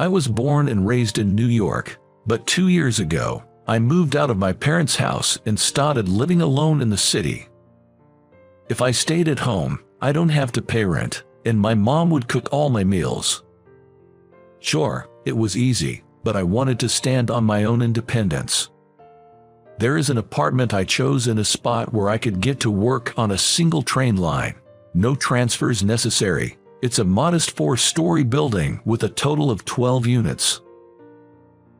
I was born and raised in New York, but 2 years ago, I moved out of my parents' house and started living alone in the city. If I stayed at home, I don't have to pay rent, and my mom would cook all my meals. Sure, it was easy, but I wanted to stand on my own independence. There is an apartment I chose in a spot where I could get to work on a single train line. No transfers necessary. It's a modest 4-story building with a total of 12 units.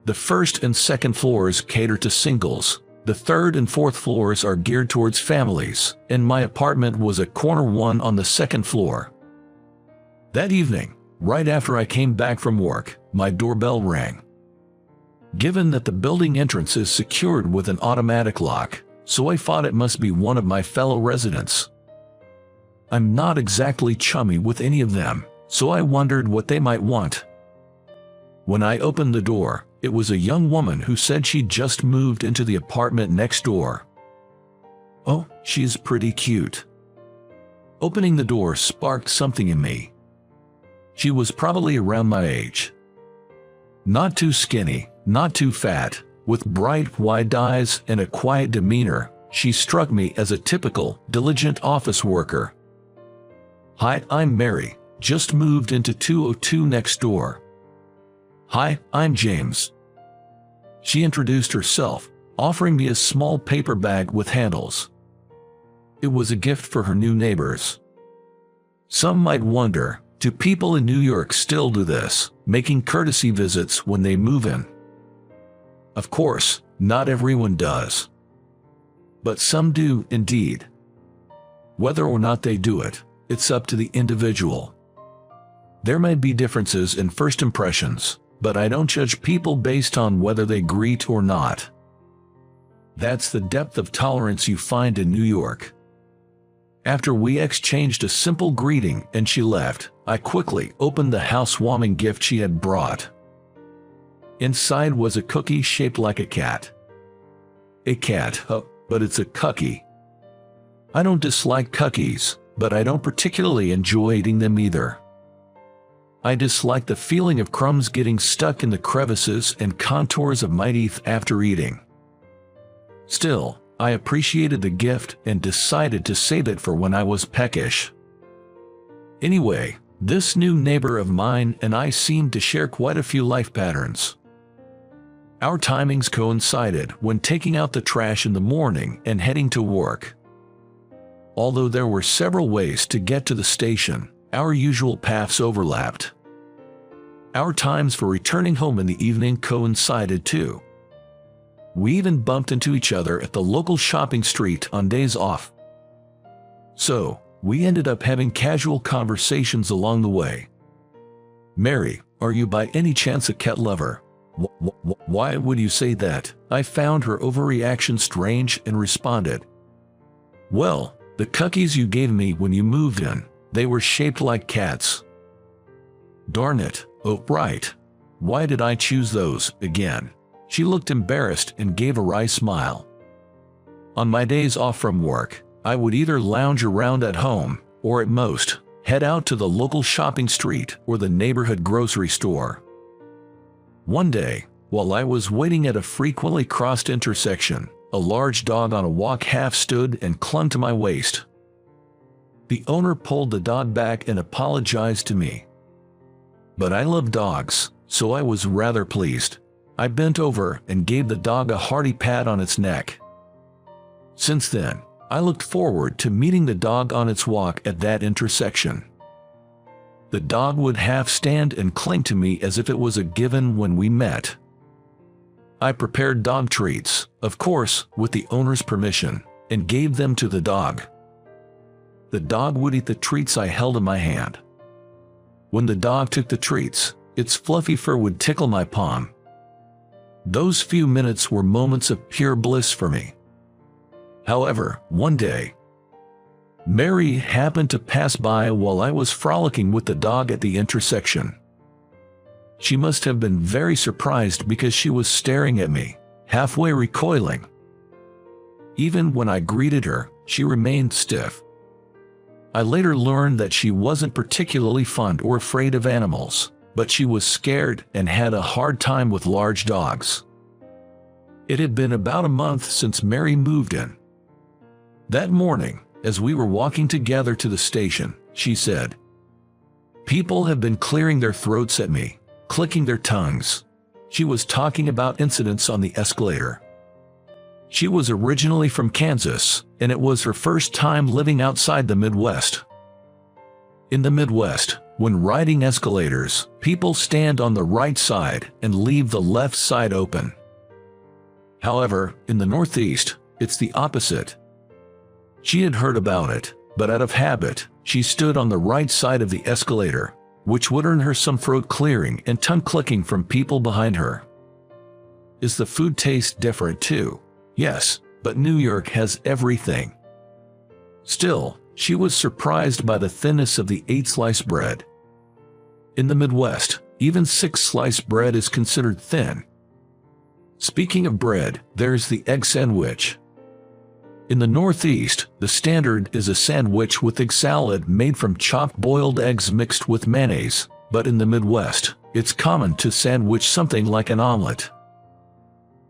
The first and second floors cater to singles. The third and fourth floors are geared towards families, and my apartment was a corner one on the second floor. That evening, right after I came back from work, my doorbell rang. Given that the building entrance is secured with an automatic lock, so I thought it must be one of my fellow residents. I'm not exactly chummy with any of them, so I wondered what they might want. When I opened the door, it was a young woman who said she'd just moved into the apartment next door. Oh, she's pretty cute. Opening the door sparked something in me. She was probably around my age. Not too skinny, not too fat, with bright, wide eyes and a quiet demeanor, she struck me as a typical, diligent office worker. Hi, I'm Mary, just moved into 202 next door. Hi, I'm James. She introduced herself, offering me a small paper bag with handles. It was a gift for her new neighbors. Some might wonder, do people in New York still do this, making courtesy visits when they move in? Of course, not everyone does. But some do, indeed. Whether or not they do it, it's up to the individual. There may be differences in first impressions, but I don't judge people based on whether they greet or not. That's the depth of tolerance you find in New York. After we exchanged a simple greeting and she left, I quickly opened the housewarming gift she had brought. Inside was a cookie shaped like a cat. A cat, but it's a cookie. I don't dislike cookies, but I don't particularly enjoy eating them either. I dislike the feeling of crumbs getting stuck in the crevices and contours of my teeth after eating. Still, I appreciated the gift and decided to save it for when I was peckish. Anyway, this new neighbor of mine and I seemed to share quite a few life patterns. Our timings coincided when taking out the trash in the morning and heading to work. Although there were several ways to get to the station, our usual paths overlapped. Our times for returning home in the evening coincided too. We even bumped into each other at the local shopping street on days off. So, we ended up having casual conversations along the way. Mary, are you by any chance a cat lover? Why would you say that? I found her overreaction strange and responded, well, the cookies you gave me when you moved in, they were shaped like cats. Darn it, oh right. Why did I choose those, again? She looked embarrassed and gave a wry smile. On my days off from work, I would either lounge around at home, or at most, head out to the local shopping street or the neighborhood grocery store. One day, while I was waiting at a frequently crossed intersection, a large dog on a walk half stood and clung to my waist. The owner pulled the dog back and apologized to me. But I love dogs, so I was rather pleased. I bent over and gave the dog a hearty pat on its neck. Since then, I looked forward to meeting the dog on its walk at that intersection. The dog would half stand and cling to me as if it was a given when we met. I prepared dog treats, of course, with the owner's permission, and gave them to the dog. The dog would eat the treats I held in my hand. When the dog took the treats, its fluffy fur would tickle my palm. Those few minutes were moments of pure bliss for me. However, one day, Mary happened to pass by while I was frolicking with the dog at the intersection. She must have been very surprised because she was staring at me, halfway recoiling. Even when I greeted her, she remained stiff. I later learned that she wasn't particularly fond or afraid of animals, but she was scared and had a hard time with large dogs. It had been about a month since Mary moved in. That morning, as we were walking together to the station, she said, "People have been clearing their throats at me, clicking their tongues." She was talking about incidents on the escalator. She was originally from Kansas, and it was her first time living outside the Midwest. In the Midwest, when riding escalators, people stand on the right side and leave the left side open. However, in the Northeast, it's the opposite. She had heard about it, but out of habit, she stood on the right side of the escalator, which would earn her some throat clearing and tongue clicking from people behind her. Is the food taste different too? Yes, but New York has everything. Still, she was surprised by the thinness of the 8-slice bread. In the Midwest, even 6-slice bread is considered thin. Speaking of bread, there's the egg sandwich. In the Northeast, the standard is a sandwich with egg salad made from chopped boiled eggs mixed with mayonnaise, but in the Midwest, it's common to sandwich something like an omelet.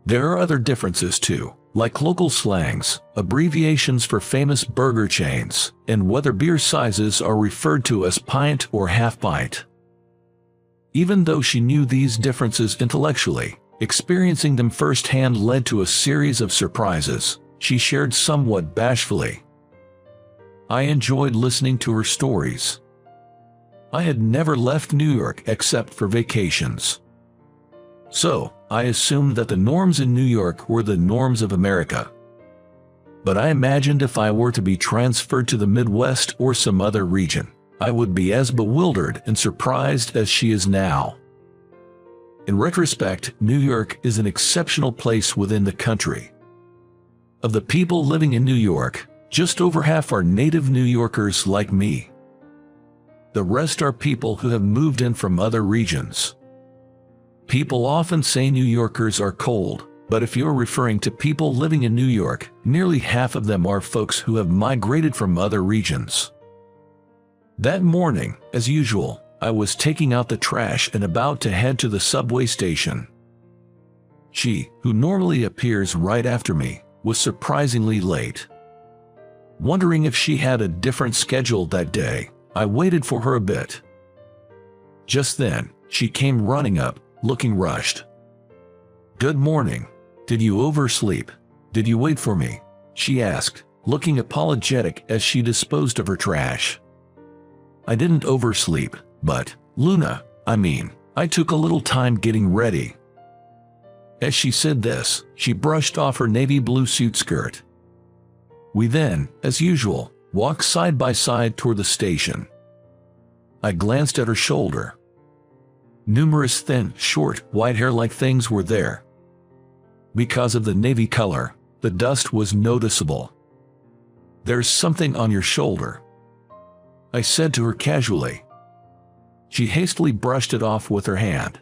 There are other differences too, like local slangs, abbreviations for famous burger chains, and whether beer sizes are referred to as pint or half pint. Even though she knew these differences intellectually, experiencing them firsthand led to a series of surprises. She shared somewhat bashfully. I enjoyed listening to her stories. I had never left New York except for vacations. So, I assumed that the norms in New York were the norms of America. But I imagined if I were to be transferred to the Midwest or some other region, I would be as bewildered and surprised as she is now. In retrospect, New York is an exceptional place within the country. Of the people living in New York, just over half are native New Yorkers like me. The rest are people who have moved in from other regions. People often say New Yorkers are cold, but if you're referring to people living in New York, nearly half of them are folks who have migrated from other regions. That morning, as usual, I was taking out the trash and about to head to the subway station. She, who normally appears right after me, was surprisingly late. Wondering if she had a different schedule that day, I waited for her a bit. Just then, she came running up, looking rushed. "Good morning. Did you oversleep? Did you wait for me?" she asked, looking apologetic as she disposed of her trash. "I didn't oversleep, but, Luna, I took a little time getting ready." As she said this, she brushed off her navy blue suit skirt. We then, as usual, walked side by side toward the station. I glanced at her shoulder. Numerous thin, short, white hair-like things were there. Because of the navy color, the dust was noticeable. "There's something on your shoulder," I said to her casually. She hastily brushed it off with her hand.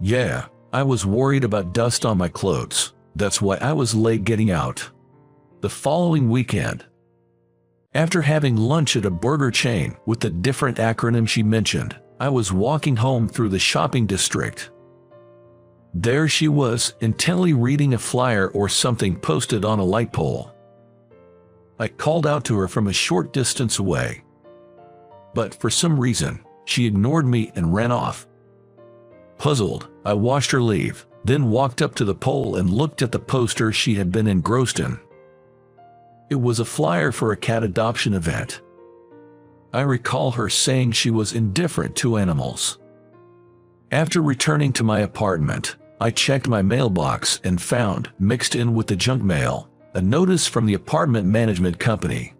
Yeah, I was worried about dust on my clothes. That's why I was late getting out." The following weekend, after having lunch at a burger chain with the different acronym she mentioned, I was walking home through the shopping district. There she was, intently reading a flyer or something posted on a light pole. I called out to her from a short distance away. But for some reason, she ignored me and ran off. Puzzled, I watched her leave, then walked up to the pole and looked at the poster she had been engrossed in. It was a flyer for a cat adoption event. I recall her saying she was indifferent to animals. After returning to my apartment, I checked my mailbox and found, mixed in with the junk mail, a notice from the apartment management company.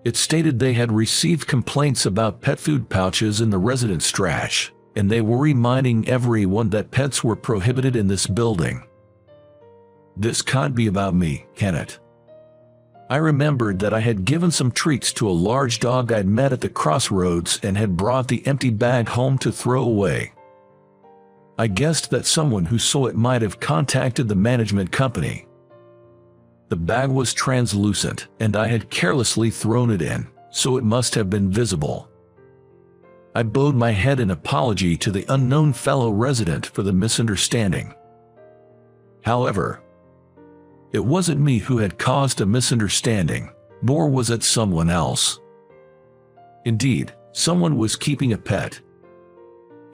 It stated they had received complaints about pet food pouches in the residents' trash, and they were reminding everyone that pets were prohibited in this building. This can't be about me, can it? I remembered that I had given some treats to a large dog I'd met at the crossroads and had brought the empty bag home to throw away. I guessed that someone who saw it might have contacted the management company. The bag was translucent, and I had carelessly thrown it in, so it must have been visible. I bowed my head in apology to the unknown fellow resident for the misunderstanding. However, it wasn't me who had caused a misunderstanding, nor was it someone else. Indeed, someone was keeping a pet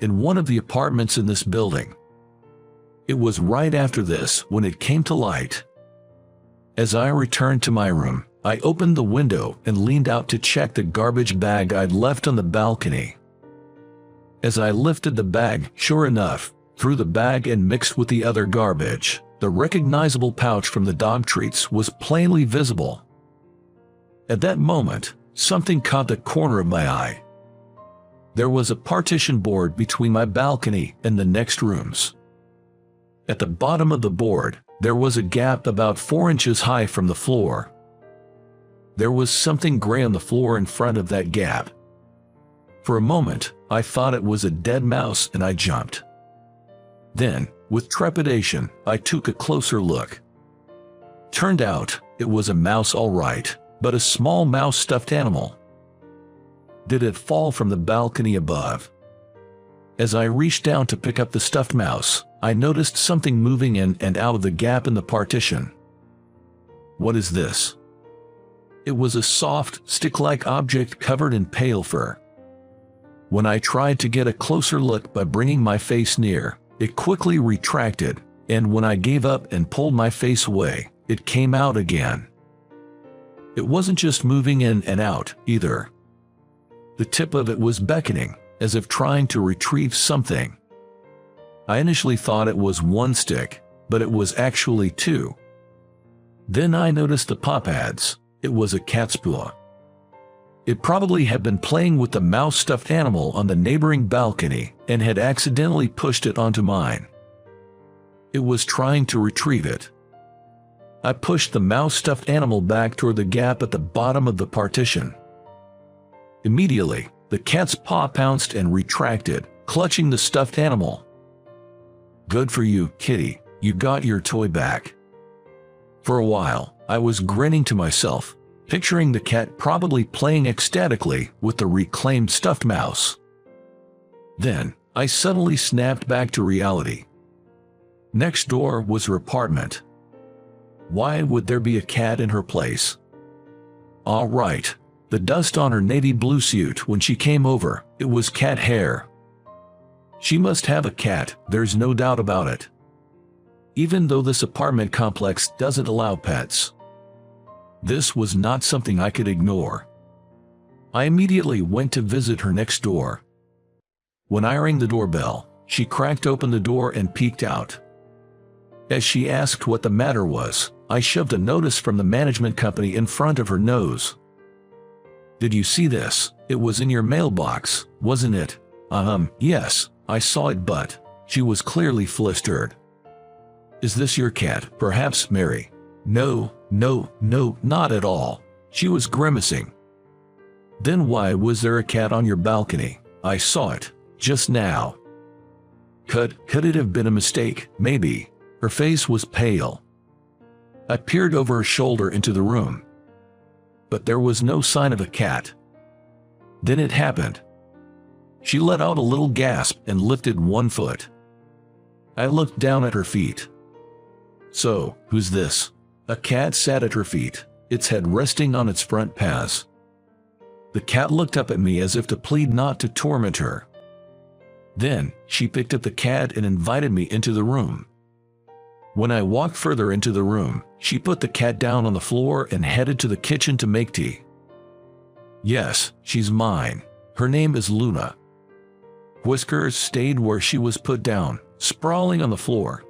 in one of the apartments in this building. It was right after this when it came to light. As I returned to my room, I opened the window and leaned out to check the garbage bag I'd left on the balcony. As I lifted the bag, sure enough, through the bag and mixed with the other garbage, the recognizable pouch from the dog treats was plainly visible. At that moment, something caught the corner of my eye. There was a partition board between my balcony and the next rooms. At the bottom of the board, there was a gap about 4 inches high from the floor. There was something gray on the floor in front of that gap. For a moment, I thought it was a dead mouse and I jumped. Then, with trepidation, I took a closer look. Turned out, it was a mouse all right, but a small mouse stuffed animal. Did it fall from the balcony above? As I reached down to pick up the stuffed mouse, I noticed something moving in and out of the gap in the partition. What is this? It was a soft, stick-like object covered in pale fur. When I tried to get a closer look by bringing my face near, it quickly retracted, and when I gave up and pulled my face away, it came out again. It wasn't just moving in and out, either. The tip of it was beckoning, as if trying to retrieve something. I initially thought it was one stick, but it was actually 2. Then I noticed the paw pads. It was a cat's paw. It probably had been playing with the mouse stuffed animal on the neighboring balcony and had accidentally pushed it onto mine. It was trying to retrieve it. I pushed the mouse stuffed animal back toward the gap at the bottom of the partition. Immediately, the cat's paw pounced and retracted, clutching the stuffed animal. Good for you, kitty, you got your toy back. For a while, I was grinning to myself, picturing the cat probably playing ecstatically with the reclaimed stuffed mouse. Then, I suddenly snapped back to reality. Next door was her apartment. Why would there be a cat in her place? All right, the dust on her navy blue suit when she came over, it was cat hair. She must have a cat, there's no doubt about it. Even though this apartment complex doesn't allow pets. This was not something I could ignore. I immediately went to visit her next door. When I rang the doorbell, she cracked open the door and peeked out. As she asked what the matter was, I shoved a notice from the management company in front of her nose. Did you see this? It was in your mailbox, wasn't it? Yes, I saw it, but she was clearly flustered. Is this your cat, perhaps, Mary? No, not at all. She was grimacing. Then why was there a cat on your balcony? I saw it, just now. Could it have been a mistake? Maybe. Her face was pale. I peered over her shoulder into the room. But there was no sign of a cat. Then it happened. She let out a little gasp and lifted one foot. I looked down at her feet. So, who's this? A cat sat at her feet, its head resting on its front paws. The cat looked up at me as if to plead not to torment her. Then, she picked up the cat and invited me into the room. When I walked further into the room, she put the cat down on the floor and headed to the kitchen to make tea. Yes, she's mine. Her name is Luna. Whiskers stayed where she was put down, sprawling on the floor.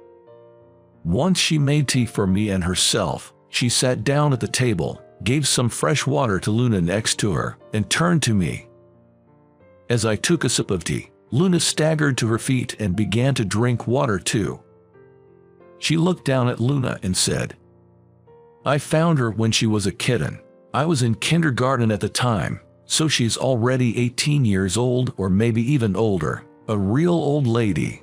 Once she made tea for me and herself, she sat down at the table, gave some fresh water to Luna next to her, and turned to me. As I took a sip of tea, Luna staggered to her feet and began to drink water too. She looked down at Luna and said, I found her when she was a kitten. I was in kindergarten at the time, so she's already 18 years old or maybe even older, a real old lady.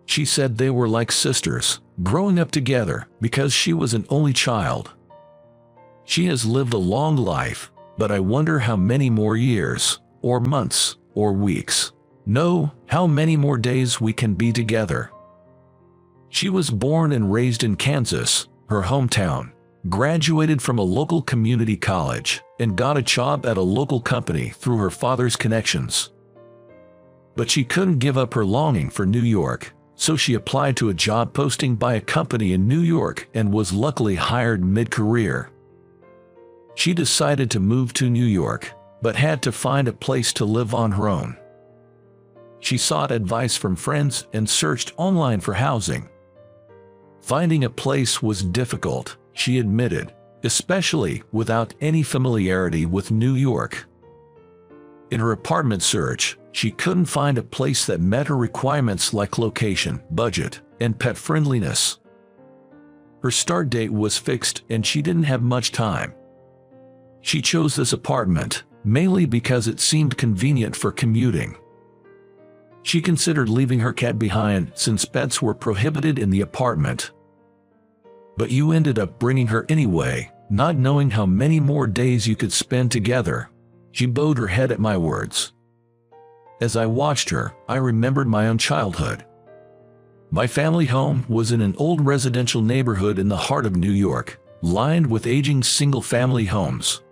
She said they were like sisters, growing up together because she was an only child. She has lived a long life, but I wonder how many more years, or months, or weeks. No, how many more days we can be together. She was born and raised in Kansas, her hometown, graduated from a local community college, and got a job at a local company through her father's connections. But she couldn't give up her longing for New York, so she applied to a job posting by a company in New York and was luckily hired mid-career. She decided to move to New York, but had to find a place to live on her own. She sought advice from friends and searched online for housing. Finding a place was difficult, she admitted, especially without any familiarity with New York. In her apartment search, she couldn't find a place that met her requirements like location, budget, and pet friendliness. Her start date was fixed and she didn't have much time. She chose this apartment, mainly because it seemed convenient for commuting. She considered leaving her cat behind since pets were prohibited in the apartment. But you ended up bringing her anyway, not knowing how many more days you could spend together. She bowed her head at my words. As I watched her, I remembered my own childhood. My family home was in an old residential neighborhood in the heart of New York, lined with aging single-family homes.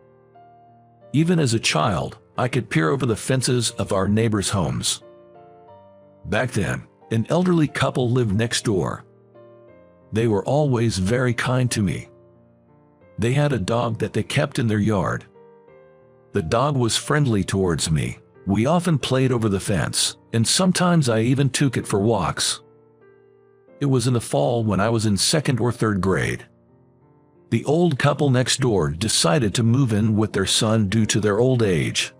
Even as a child, I could peer over the fences of our neighbors' homes. Back then, an elderly couple lived next door. They were always very kind to me. They had a dog that they kept in their yard. The dog was friendly towards me. We often played over the fence, and sometimes I even took it for walks. It was in the fall when I was in 2nd or 3rd grade. The old couple next door decided to move in with their son due to their old age.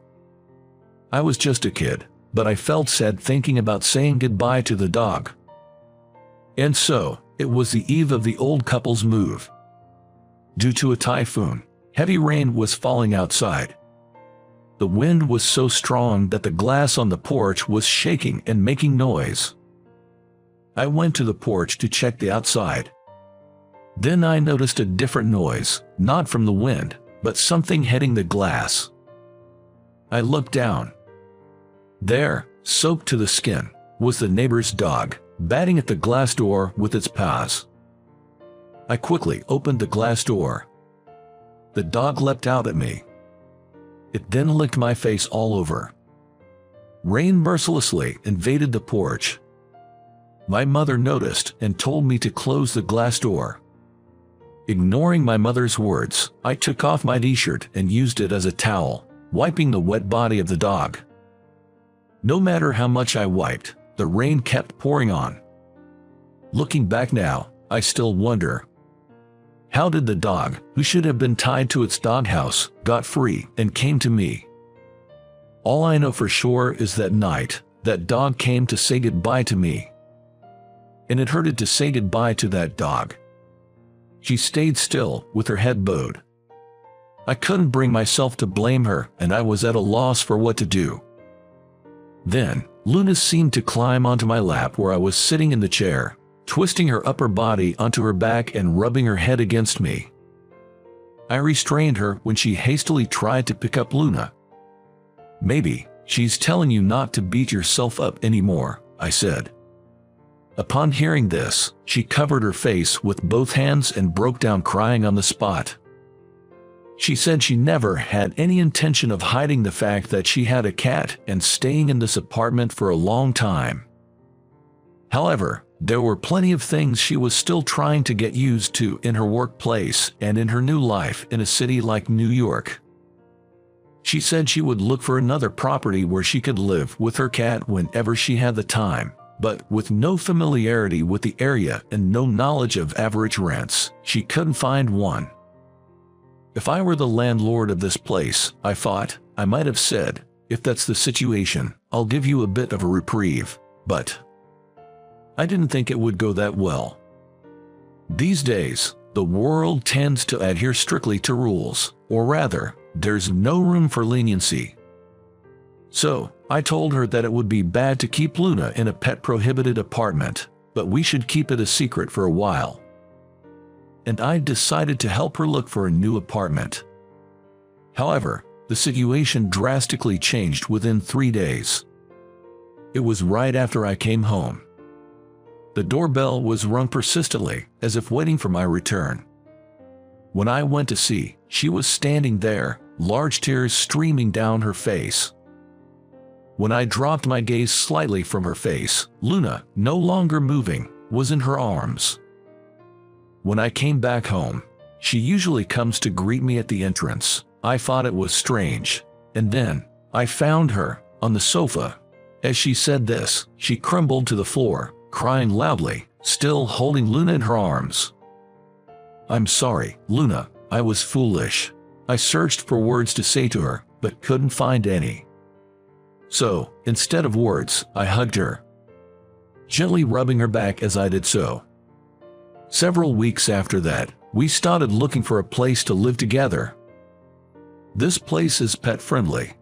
I was just a kid, but I felt sad thinking about saying goodbye to the dog. And so, it was the eve of the old couple's move. Due to a typhoon, heavy rain was falling outside. The wind was so strong that the glass on the porch was shaking and making noise. I went to the porch to check the outside. Then I noticed a different noise, not from the wind, but something hitting the glass. I looked down. There, soaked to the skin, was the neighbor's dog, batting at the glass door with its paws. I quickly opened the glass door. The dog leapt out at me. It then licked my face all over. Rain mercilessly invaded the porch. My mother noticed and told me to close the glass door. Ignoring my mother's words, I took off my t-shirt and used it as a towel, wiping the wet body of the dog. No matter how much I wiped, the rain kept pouring on. Looking back now, I still wonder. How did the dog, who should have been tied to its doghouse, got free and came to me? All I know for sure is that night, that dog came to say goodbye to me. And it hurted to say goodbye to that dog. She stayed still, with her head bowed. I couldn't bring myself to blame her, and I was at a loss for what to do. Then, Luna seemed to climb onto my lap where I was sitting in the chair, twisting her upper body onto her back and rubbing her head against me. I restrained her when she hastily tried to pick up Luna. "Maybe she's telling you not to beat yourself up anymore," I said. Upon hearing this, she covered her face with both hands and broke down crying on the spot. She said she never had any intention of hiding the fact that she had a cat and staying in this apartment for a long time. However, there were plenty of things she was still trying to get used to in her workplace and in her new life in a city like New York. She said she would look for another property where she could live with her cat whenever she had the time, but with no familiarity with the area and no knowledge of average rents, she couldn't find one. If I were the landlord of this place, I thought, I might have said, "If that's the situation, I'll give you a bit of a reprieve," but I didn't think it would go that well. These days, the world tends to adhere strictly to rules, or rather, there's no room for leniency. So, I told her that it would be bad to keep Luna in a pet-prohibited apartment, but we should keep it a secret for a while. And I decided to help her look for a new apartment. However, The situation drastically changed within 3 days. It was right after I came home. The doorbell was rung persistently, as if waiting for my return. When I went to see, she was standing there, large tears streaming down her face. When I dropped my gaze slightly from her face, Luna, no longer moving, was in her arms. When I came back home, she usually comes to greet me at the entrance. I thought it was strange. And then, I found her, on the sofa. As she said this, she crumbled to the floor, crying loudly, still holding Luna in her arms. "I'm sorry, Luna, I was foolish. I searched for words to say to her, but couldn't find any. So, instead of words, I hugged her, gently rubbing her back as I did so. Several weeks after that, we started looking for a place to live together. This place is pet-friendly,"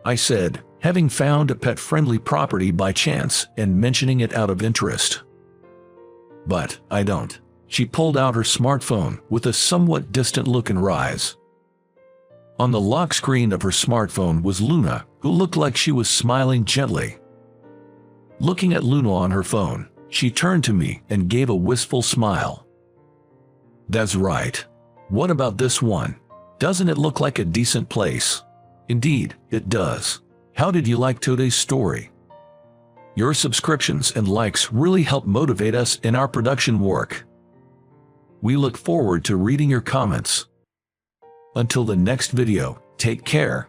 I said, having found a pet-friendly property by chance and mentioning it out of interest. "But I don't." She pulled out her smartphone with a somewhat distant look in her eyes. On the lock screen of her smartphone was Luna, who looked like she was smiling gently. Looking at Luna on her phone, she turned to me and gave a wistful smile. "That's right. What about this one? Doesn't it look like a decent place?" "Indeed, it does. How did you like today's story?" Your subscriptions and likes really help motivate us in our production work. We look forward to reading your comments. Until the next video, take care.